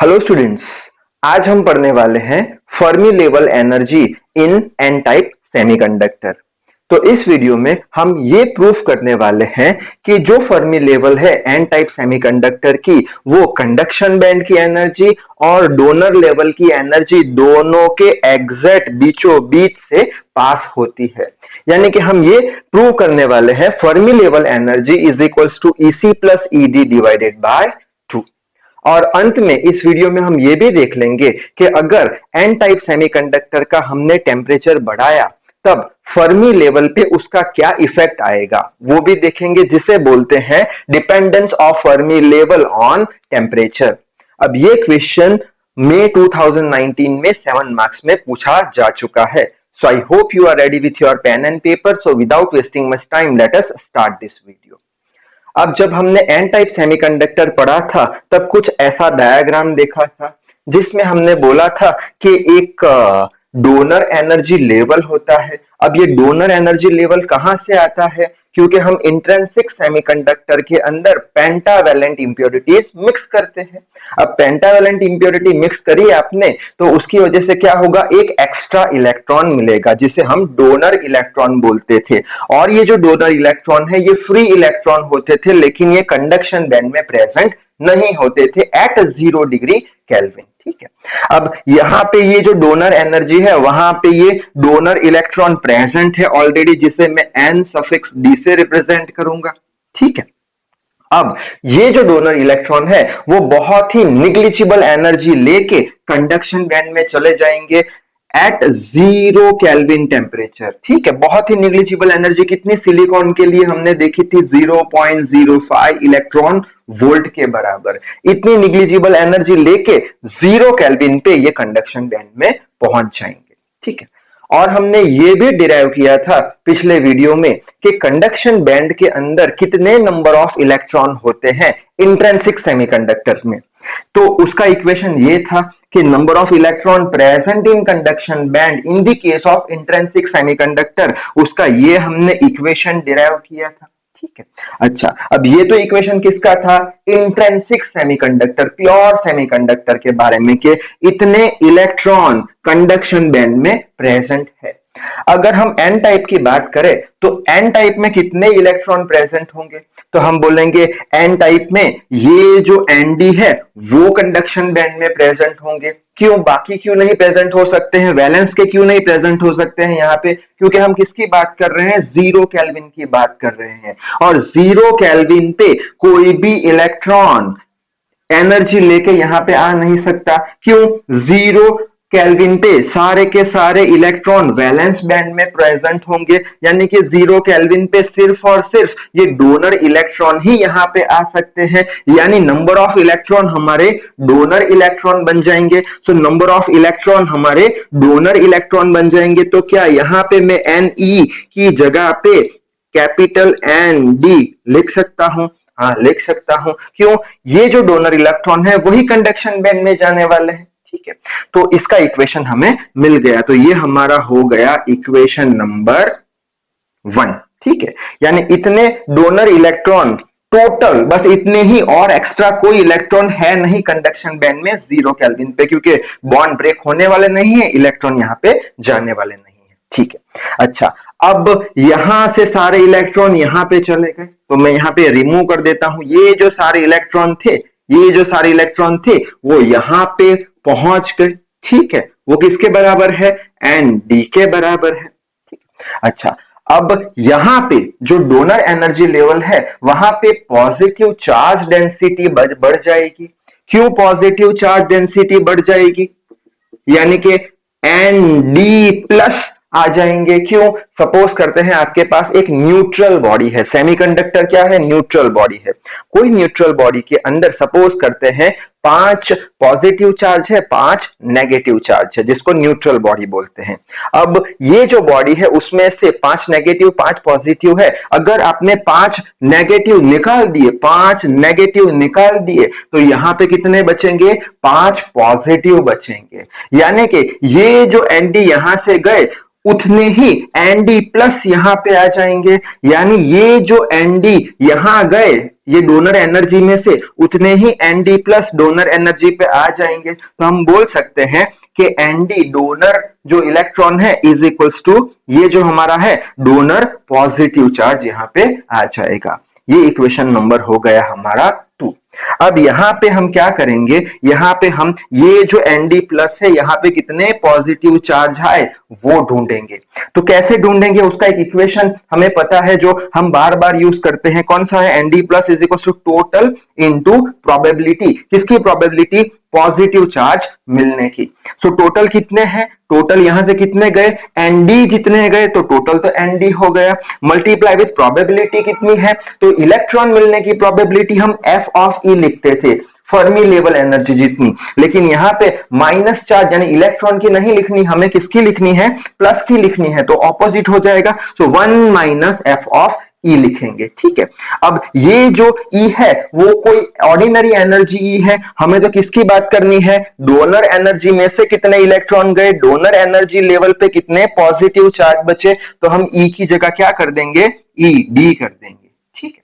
Hello students. आज हम पढ़ने वाले हैं Fermi level energy in an type semiconductor. तो इस वीडियो में हम ये प्रूफ करने वाले हैं कि जो फर्मी लेवल है एन टाइप सेमीकंडक्टर की, वो कंडक्शन बैंड की एनर्जी और डोनर लेवल की एनर्जी दोनों के एग्जैक्ट बीचों बीच से पास होती है। यानी कि हम ये प्रूव करने वाले हैं Fermi level energy is equals to EC plus ED divided by 2। और अंत में इस वीडियो में हम ये भी देख लेंगे कि अगर एन टाइप सेमीकंडक्टर का हमने टेम्परेचर बढ़ाया तब फर्मी लेवल पे उसका क्या इफेक्ट आएगा, वो भी देखेंगे, जिसे बोलते हैं dependence of Fermi level on temperature. अब ये क्वेश्चन मई 2019 में 7 मार्क्स में पूछा जा चुका है। So I hope you are ready with your pen and paper. So without wasting much time let us start this video. अब जब हमने एन टाइप सेमीकंडक्टर पढ़ा था तब कुछ ऐसा डायग्राम देखा था जिसमें हमने बोला था कि एक डोनर एनर्जी लेवल होता है। अब ये डोनर एनर्जी लेवल कहां से आता है? क्योंकि हम इंट्रिंसिक सेमीकंडक्टर के अंदर पेंटावेलेंट इंप्योरिटीज मिक्स करते हैं। अब पेंटावेलेंट इंप्योरिटी मिक्स करी आपने तो उसकी वजह से क्या होगा, एक एक्स्ट्रा इलेक्ट्रॉन मिलेगा जिसे हम डोनर इलेक्ट्रॉन बोलते थे। और ये जो डोनर इलेक्ट्रॉन है ये फ्री इलेक्ट्रॉन होते थे, लेकिन ये कंडक्शन बैंड में प्रेजेंट नहीं होते थे एट 0 डिग्री केल्विन। ठीक है, अब यहां पे ये जो डोनर एनर्जी है वहां पे ये डोनर इलेक्ट्रॉन प्रेजेंट है ऑलरेडी, जिसे मैं एन सफिक्स डी से रिप्रेजेंट करूंगा। ठीक है, अब ये जो डोनर इलेक्ट्रॉन है वो बहुत ही निग्लिजिबल एनर्जी लेके कंडक्शन बैंड में चले जाएंगे एट 0 केल्विन टेम्परेचर। ठीक है, बहुत ही निग्लिजिबल एनर्जी कितनी सिलिकॉन के लिए हमने देखी थी, 0.05 इलेक्ट्रॉन वोल्ट के बराबर। इतनी निग्लिजिबल एनर्जी लेके 0 केल्विन पे ये कंडक्शन बैंड में पहुंच जाएंगे। ठीक है, और हमने ये भी डिराइव किया था पिछले वीडियो में कि कंडक्शन बैंड के अंदर कितने नंबर ऑफ इलेक्ट्रॉन होते हैं इंट्रिंसिक सेमीकंडक्टर में। तो उसका इक्वेशन ये था कि number of electron present in conduction band in the case of intrinsic semiconductor, उसका ये हमने इक्वेशन डिराइव किया था। ठीक है, अच्छा, अब ये तो इक्वेशन किसका था, इंट्रिंसिक सेमीकंडक्टर, प्योर सेमीकंडक्टर के बारे में कि इतने इलेक्ट्रॉन कंडक्शन बैंड में प्रेजेंट है। अगर हम एन टाइप की बात करें तो एन टाइप में कितने इलेक्ट्रॉन प्रेजेंट होंगे, तो हम बोलेंगे एन टाइप में ये जो एनडी है वो कंडक्शन बैंड में प्रेजेंट होंगे। क्यों, बाकी क्यों नहीं प्रेजेंट हो सकते हैं, वैलेंस के क्यों नहीं प्रेजेंट हो सकते हैं यहाँ पे? क्योंकि हम किसकी बात कर रहे हैं, 0 केल्विन की बात कर रहे हैं, और 0 केल्विन पे कोई भी इलेक्ट्रॉन एनर्जी लेके यहाँ पे आ नहीं सकता। क्यों, 0 केल्विन पे सारे के सारे इलेक्ट्रॉन वैलेंस बैंड में प्रेजेंट होंगे, यानी कि 0 केल्विन पे सिर्फ और सिर्फ ये डोनर इलेक्ट्रॉन ही यहाँ पे आ सकते हैं, यानी नंबर ऑफ इलेक्ट्रॉन हमारे डोनर इलेक्ट्रॉन बन जाएंगे। सो नंबर ऑफ इलेक्ट्रॉन हमारे डोनर इलेक्ट्रॉन बन जाएंगे। तो क्या यहाँ पे मैं एन ई की जगह पे कैपिटल एन डी लिख सकता हूं? हाँ, लिख सकता हूं। क्यों, ये जो डोनर इलेक्ट्रॉन है वही कंडक्शन बैंड में जाने वाले हैं। ठीक है, तो इसका इक्वेशन हमें मिल गया। तो ये हमारा हो गया इक्वेशन नंबर 1। ठीक है, यानी इतने डोनर इलेक्ट्रॉन टोटल, बस इतने ही, और एक्स्ट्रा कोई इलेक्ट्रॉन है नहीं कंडक्शन बैंड में 0 केल्विन पे, क्योंकि बॉन्ड ब्रेक होने वाले नहीं है, इलेक्ट्रॉन यहाँ पे जाने वाले नहीं है। ठीक है, अच्छा, अब यहां से सारे इलेक्ट्रॉन यहां पे चले गए तो मैं यहाँ पे रिमूव कर देता हूं। ये जो सारे इलेक्ट्रॉन थे, ये जो सारे इलेक्ट्रॉन थे वो यहां पे पहुंच गए। ठीक है, वो किसके बराबर है, एन डी के बराबर है। ठीक, अच्छा, अब यहां पे जो डोनर एनर्जी लेवल है वहां पे पॉजिटिव चार्ज डेंसिटी बढ़ जाएगी। क्यों पॉजिटिव चार्ज डेंसिटी बढ़ जाएगी, यानी कि एन डी प्लस आ जाएंगे। क्यों, सपोज करते हैं आपके पास एक न्यूट्रल बॉडी है, सेमीकंडक्टर क्या है, न्यूट्रल बॉडी है। कोई न्यूट्रल बॉडी के अंदर सपोज करते हैं 5 पॉजिटिव चार्ज है, 5 नेगेटिव चार्ज है, जिसको न्यूट्रल बॉडी बोलते हैं। अब ये जो बॉडी है उसमें से 5 नेगेटिव 5 पॉजिटिव है। अगर आपने 5 नेगेटिव निकाल दिए, 5 नेगेटिव निकाल दिए तो यहां पे कितने बचेंगे, 5 पॉजिटिव बचेंगे। यानी कि ये जो एनडी यहां से गए उतने ही एनडी प्लस यहां पे आ जाएंगे, यानी ये जो एनडी यहां गए ये डोनर एनर्जी में से, उतने ही एनडी प्लस डोनर एनर्जी पे आ जाएंगे। तो हम बोल सकते हैं कि एनडी डोनर जो इलेक्ट्रॉन है इज इक्वल्स टू ये जो हमारा है डोनर पॉजिटिव चार्ज यहां पे आ जाएगा। ये इक्वेशन नंबर हो गया हमारा 2। अब यहाँ पे हम क्या करेंगे, यहाँ पे हम ये जो एनडी प्लस है यहाँ पे कितने पॉजिटिव चार्ज आए वो ढूंढेंगे। तो कैसे ढूंढेंगे, उसका एक इक्वेशन हमें पता है जो हम बार बार यूज करते हैं। कौन सा है, ND plus is equal to total into probability. किसकी प्रोबेबिलिटी, पॉजिटिव चार्ज मिलने की। सो टोटल कितने हैं, टोटल यहां से कितने गए, एनडी जितने गए तो टोटल तो एनडी हो गया, मल्टीप्लाई विथ प्रोबेबिलिटी कितनी है, तो इलेक्ट्रॉन मिलने की प्रोबेबिलिटी हम एफ ऑफ ई लिखते थे, फर्मी लेवल एनर्जी जितनी। लेकिन यहाँ पे माइनस चार्ज यानी इलेक्ट्रॉन की नहीं लिखनी, हमें किसकी लिखनी है, प्लस की लिखनी है, तो ऑपोजिट हो जाएगा। सो 1 माइनस एफ ऑफ ई लिखेंगे, ठीक है। अब ये जो ई है वो कोई ऑर्डिनरी एनर्जी ई है, हमें तो किसकी बात करनी है, डोनर एनर्जी में से कितने इलेक्ट्रॉन गए, डोनर एनर्जी लेवल पे कितने पॉजिटिव चार्ज बचे, तो हम ई की जगह क्या कर देंगे, ई डी कर देंगे, ठीक है।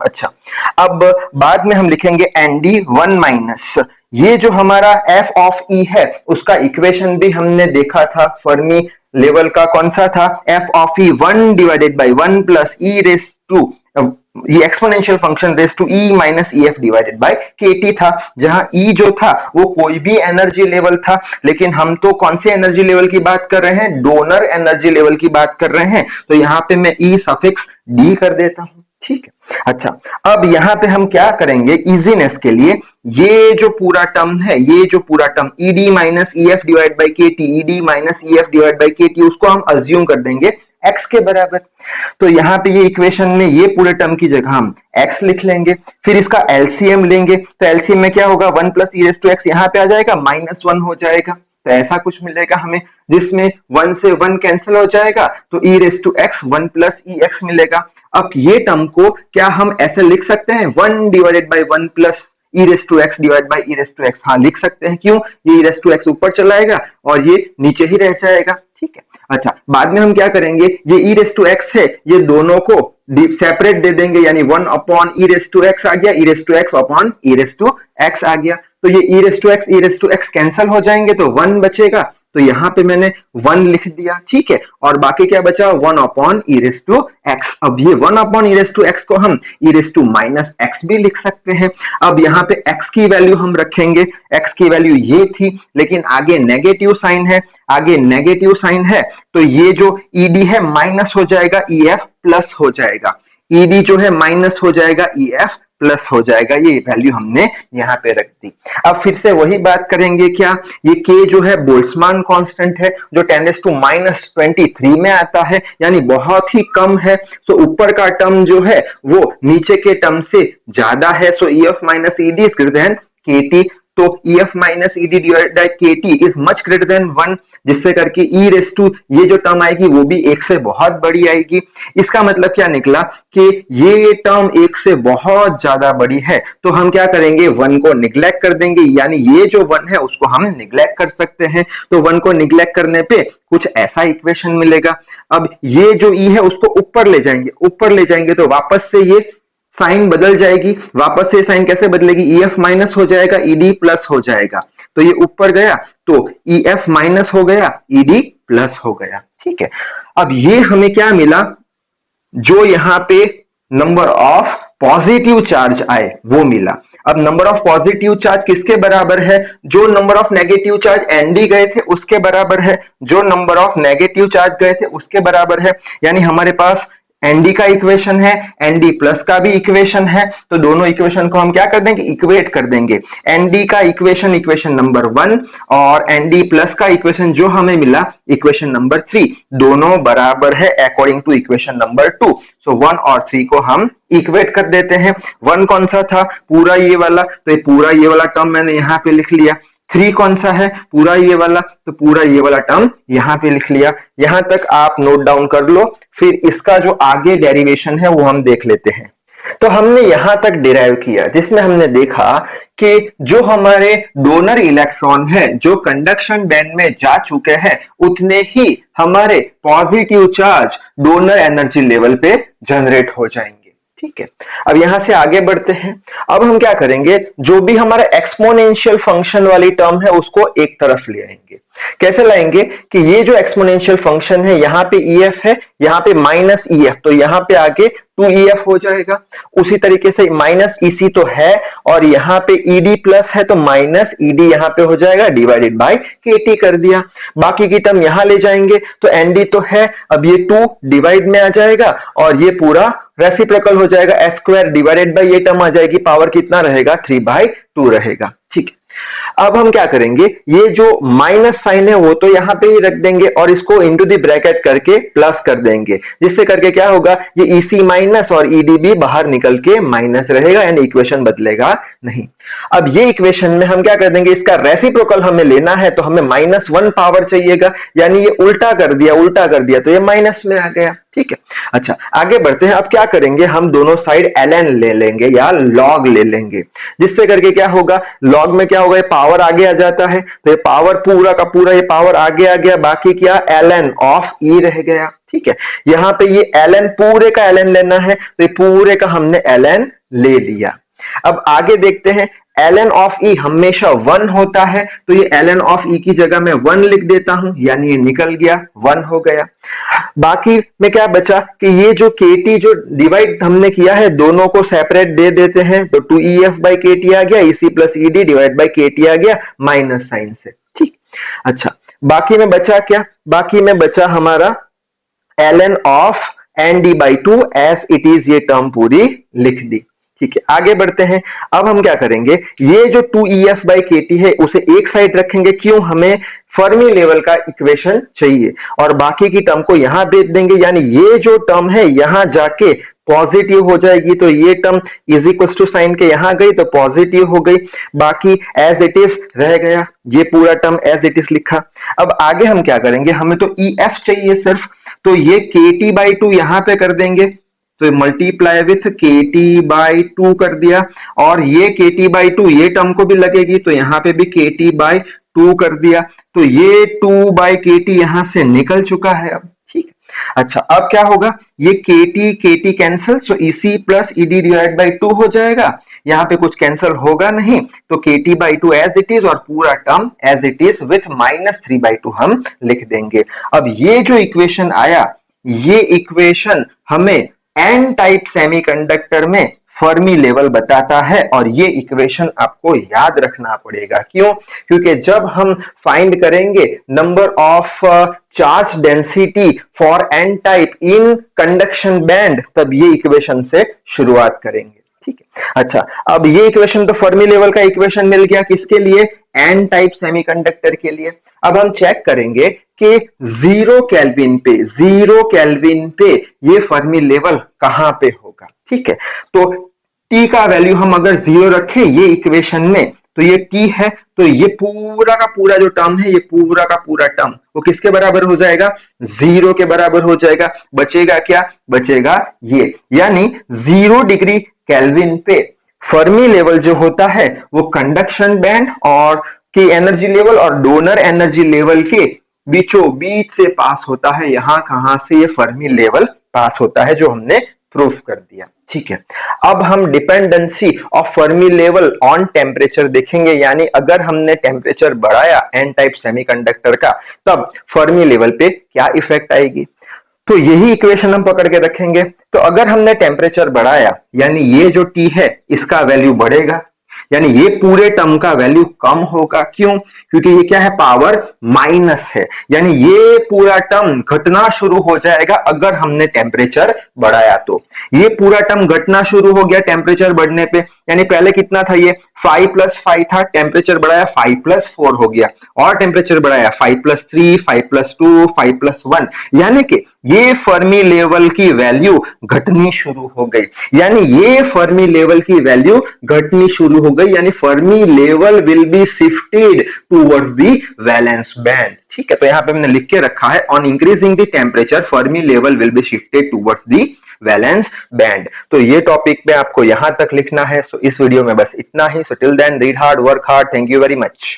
अच्छा, अब बाद में हम लिखेंगे एनडी 1 माइनस ये जो हमारा एफ ऑफ ई है उसका इक्वेशन भी हमने देखा था, फर्मी लेवल का कौन सा था, F of E 1 divided by 1 plus E raise to ये exponential function raise to E minus E F divided by K T था, जहां ई जो था वो कोई भी एनर्जी लेवल था, लेकिन हम तो कौन से एनर्जी लेवल की बात कर रहे हैं, डोनर एनर्जी लेवल की बात कर रहे हैं, तो यहां पे मैं ई सफिक्स डी कर देता हूं, ठीक है। अच्छा, अब यहां पे हम क्या करेंगे, इजीनेस के लिए ये जो पूरा टर्म है, ये जो पूरा term ED minus E F divide by K T, ED minus E F divide by K T, उसको हम अज्यूम कर देंगे x के बराबर। तो यहाँ पे ये इक्वेशन में ये पूरे टर्म की जगह हम x लिख लेंगे, फिर इसका एलसीएम लेंगे, तो एलसीएम में क्या होगा, 1 plus E raise to x यहाँ पे आ जाएगा, -1 हो जाएगा, तो ऐसा कुछ मिलेगा हमें जिसमें 1 से 1 कैंसिल हो जाएगा, तो E raise to X 1 plus E X मिलेगा। अब ये टर्म को क्या हम ऐसे लिख सकते हैं, 1 divided by 1 plus E raise to x divide by e raise to x, हाँ लिख सकते हैं, क्यों, ये ई रेस टू एक्स ऊपर चलाएगा और ये नीचे ही रह जाएगा, ठीक है। अच्छा, बाद में हम क्या करेंगे, ये ई रेस टू एक्स है ये दोनों को सेपरेट दे देंगे, यानी 1 upon E raise to X आ गया, E raise to X upon E raise to X आ गया, तो ये E raise to X cancel हो जाएंगे तो 1 बचेगा, तो यहां पे मैंने 1 लिख दिया, ठीक है। और बाकी क्या बचा, 1 upon E raise to x. अब ये 1 upon E raise to x को हम e raise to minus x भी लिख सकते हैं। अब यहाँ पे एक्स की वैल्यू हम रखेंगे, एक्स की वैल्यू ये थी, लेकिन आगे नेगेटिव साइन है, आगे नेगेटिव साइन है, तो ये जो ईडी है माइनस हो जाएगा, ई एफ प्लस हो जाएगा, ईडी जो है माइनस हो जाएगा, ई एफ प्लस हो जाएगा, ये वैल्यू हमने यहाँ पे रख दी। अब फिर से वही बात करेंगे, क्या ये k जो है बोल्ट्जमान कांस्टेंट है जो 10⁻⁻23 में आता है, यानी बहुत ही कम है। सो ऊपर का टर्म जो है वो नीचे के टर्म से ज्यादा है, so E F minus E D is greater than K T, तो E F minus E D divided by K T is much greater than 1, जिससे करके ई रेस टू ये जो टर्म आएगी वो भी 1 से बहुत बड़ी आएगी। इसका मतलब क्या निकला कि ये टर्म 1 से बहुत ज्यादा बड़ी है, तो हम क्या करेंगे, 1 को निग्लेक्ट कर देंगे, यानी ये जो 1 है उसको हम निग्लेक्ट कर सकते हैं। तो 1 को निग्लेक्ट करने पे कुछ ऐसा इक्वेशन मिलेगा। अब ये जो ई है उसको ऊपर ले जाएंगे, ऊपर ले जाएंगे तो वापस से ये साइन बदल जाएगी, वापस से साइन कैसे बदलेगी, ई एफ माइनस हो जाएगा, ई डी प्लस हो जाएगा, तो ये ऊपर गया तो ई एफ माइनस हो गया, ई डी प्लस हो गया, ठीक है। अब ये हमें क्या मिला, जो यहां पे नंबर ऑफ पॉजिटिव चार्ज आए वो मिला। अब नंबर ऑफ पॉजिटिव चार्ज किसके बराबर है, जो number of negative charge ND गए थे उसके बराबर है, जो नंबर ऑफ नेगेटिव चार्ज गए थे उसके बराबर है, यानी हमारे पास एनडी का इक्वेशन है, एनडी प्लस का भी इक्वेशन है, तो दोनों इक्वेशन को हम क्या कर देंगे, इक्वेट कर देंगे। एनडी का इक्वेशन नंबर 1 और एनडी प्लस का इक्वेशन जो हमें मिला इक्वेशन नंबर 3, दोनों बराबर है अकॉर्डिंग टू इक्वेशन नंबर 2। सो 1 और 3 को हम इक्वेट कर देते हैं। 1 कौन सा था, पूरा ये वाला, तो ये पूरा ये वाला टर्म मैंने यहाँ पे लिख लिया। 3 कौन सा है, पूरा ये वाला, तो पूरा ये वाला टर्म यहाँ पे लिख लिया। यहां तक आप नोट डाउन कर लो, फिर इसका जो आगे डेरिवेशन है वो हम देख लेते हैं। तो हमने यहां तक डिराइव किया जिसमें हमने देखा कि जो हमारे डोनर इलेक्ट्रॉन है जो कंडक्शन बैंड में जा चुके हैं उतने ही हमारे positive charge donor energy level पे जनरेट हो जाएंगे। ठीक है, अब यहां से आगे बढ़ते हैं। अब हम क्या करेंगे, जो भी हमारा एक्सपोनेंशियल फंक्शन वाली टर्म है उसको एक तरफ ले आएंगे। कैसे लाएंगे कि ये जो एक्सपोनेंशियल फंक्शन है यहाँ पे EF है, यहाँ पे माइनस EF, तो यहाँ पे आगे 2EF हो जाएगा। उसी तरीके से माइनस EC तो है और यहाँ पे ED प्लस है तो माइनस ED यहाँ पे हो जाएगा, डिवाइडेड बाय KT कर दिया। बाकी की टर्म यहाँ ले जाएंगे तो ND तो है, अब ये 2 डिवाइड में आ जाएगा और ये पूरा रेसिप्रोकल हो जाएगा, s स्क्वायर डिवाइडेड बाय ये टर्म आ जाएगी, पावर कितना रहेगा 3/2 रहेगा। ठीक है, अब हम क्या करेंगे, ये जो माइनस साइन है वो तो यहां पे ही रख देंगे और इसको इनटू द ब्रैकेट करके प्लस कर देंगे, जिससे करके क्या होगा, ये EC माइनस और ED भी बाहर निकल के माइनस रहेगा, यानी इक्वेशन बदलेगा नहीं। अब ये इक्वेशन में हम क्या कर देंगे, इसका रेसिप्रोकल हमें लेना है तो हमें -1 पावर चाहिएगा, यानी ये उल्टा कर दिया तो ये माइनस में आ गया। ठीक है, अच्छा आगे बढ़ते हैं। अब क्या करेंगे, हम दोनों साइड ln ले लेंगे या log ले लेंगे, जिससे करके क्या होगा, log में क्या होगा, ये पावर आगे आ जाता है तो ये पावर पूरा का पूरा ये पावर आगे आ गया, बाकी क्या ln ऑफ e रह गया। ठीक है, यहाँ पे ये ln पूरे का ln लेना है तो ये पूरे का हमने ln ले लिया। अब आगे देखते हैं, ln ऑफ e हमेशा 1 होता है तो ये ln ऑफ e की जगह मैं 1 लिख देता हूं, यानी ये निकल गया, 1 हो गया। बाकी में क्या बचा कि ये जो KT जो डिवाइड हमने किया है दोनों को सेपरेट दे देते हैं तो 2EF बाई KT आ गया, EC plus ED divide by KT आ गया माइनस साइन से। ठीक, अच्छा बाकी में बचा क्या, बाकी में बचा हमारा ln of ND/2 as it is, ये टर्म पूरी लिख दी। ठीक है, आगे बढ़ते हैं। अब हम क्या करेंगे, ये जो 2EF बाई KT है उसे एक साइड रखेंगे, क्यों, हमें फर्मी लेवल का इक्वेशन चाहिए, और बाकी की टर्म को यहां दे देंगे, यानी ये जो टर्म है यहां जाके पॉजिटिव हो जाएगी, तो ये term is equal to sign के यहां गई तो पॉजिटिव हो गई, बाकी एज इट इज रह गया, ये पूरा टर्म एज इट इज लिखा। अब आगे हम क्या करेंगे, हमें तो EF चाहिए सिर्फ, तो ये KT/2 यहां पे कर देंगे, तो मल्टीप्लाई विथ KT/2 कर दिया, और ये KT/2 ये टर्म को भी लगेगी तो यहाँ पे भी KT/2 कर दिया, तो ये 2/KT यहां से निकल चुका है। अब ठीक, अच्छा अब क्या होगा, ये KT कैंसिल, तो EC plus ED divide by 2 हो जाएगा, यहाँ पे कुछ कैंसिल होगा नहीं तो KT/2 एज इट इज और पूरा term as it is with -3/2 हम लिख देंगे। अब ये जो इक्वेशन आया, ये इक्वेशन हमें एन टाइप सेमीकंडक्टर में फर्मी लेवल बताता है, और ये इक्वेशन आपको याद रखना पड़ेगा। क्यों, क्योंकि जब हम फाइंड करेंगे number of charge density for n type in conduction band, तब ये इक्वेशन से शुरुआत करेंगे। ठीक है, अच्छा अब ये इक्वेशन तो फर्मी लेवल का इक्वेशन मिल गया, किसके लिए, एन टाइप सेमीकंडक्टर के लिए। अब हम चेक करेंगे कि 0 केल्विन पे ये फर्मी लेवल कहां पे होगा। ठीक है, तो T का वैल्यू हम अगर 0 रखें ये इक्वेशन में, तो ये T है, तो ये पूरा का पूरा जो टर्म है, ये पूरा का पूरा टर्म वो किसके बराबर हो जाएगा, 0 के बराबर हो जाएगा। बचेगा क्या, बचेगा ये, यानी 0 डिग्री केल्विन पे फर्मी लेवल जो होता है वो कंडक्शन बैंड और की एनर्जी लेवल और डोनर एनर्जी लेवल के बीचों बीच से पास होता है। यहां कहां से, ये फर्मी लेवल पास होता है, जो हमने प्रूफ कर दिया। ठीक है, अब हम dependency of Fermi level on temperature देखेंगे, यानी अगर हमने टेम्परेचर बढ़ाया एन टाइप सेमीकंडक्टर का, तब फर्मी लेवल पे क्या इफेक्ट आएगी। तो यही इक्वेशन हम पकड़ के रखेंगे। तो अगर हमने टेम्परेचर बढ़ाया, यानी ये जो T है इसका वैल्यू बढ़ेगा, यानी ये पूरे टर्म का वैल्यू कम होगा। क्यों, क्योंकि ये क्या है, पावर माइनस है, यानी ये पूरा टर्म घटना शुरू हो जाएगा अगर हमने टेम्परेचर बढ़ाया। तो ये पूरा टर्म घटना शुरू हो गया टेम्परेचर बढ़ने पे, यानी पहले कितना था, ये 5 + 5 था, टेम्परेचर बढ़ाया 5 + 4 हो गया, और टेम्परेचर बढ़ाया 5 + 3, 5 + 2, 5 + 1, यानी कि ये फर्मी लेवल की वैल्यू घटनी शुरू हो गई, यानी ये फर्मी लेवल की वैल्यू घटनी शुरू हो गई, यानी Fermi level will be shifted towards the valence band. ठीक है, तो यहां पे मैंने लिख के रखा है, on increasing the temperature Fermi level will be shifted towards the valence band. तो ये टॉपिक में आपको यहां तक लिखना है। सो इस वीडियो में बस इतना ही। So till then read hard, work hard. Thank you very much.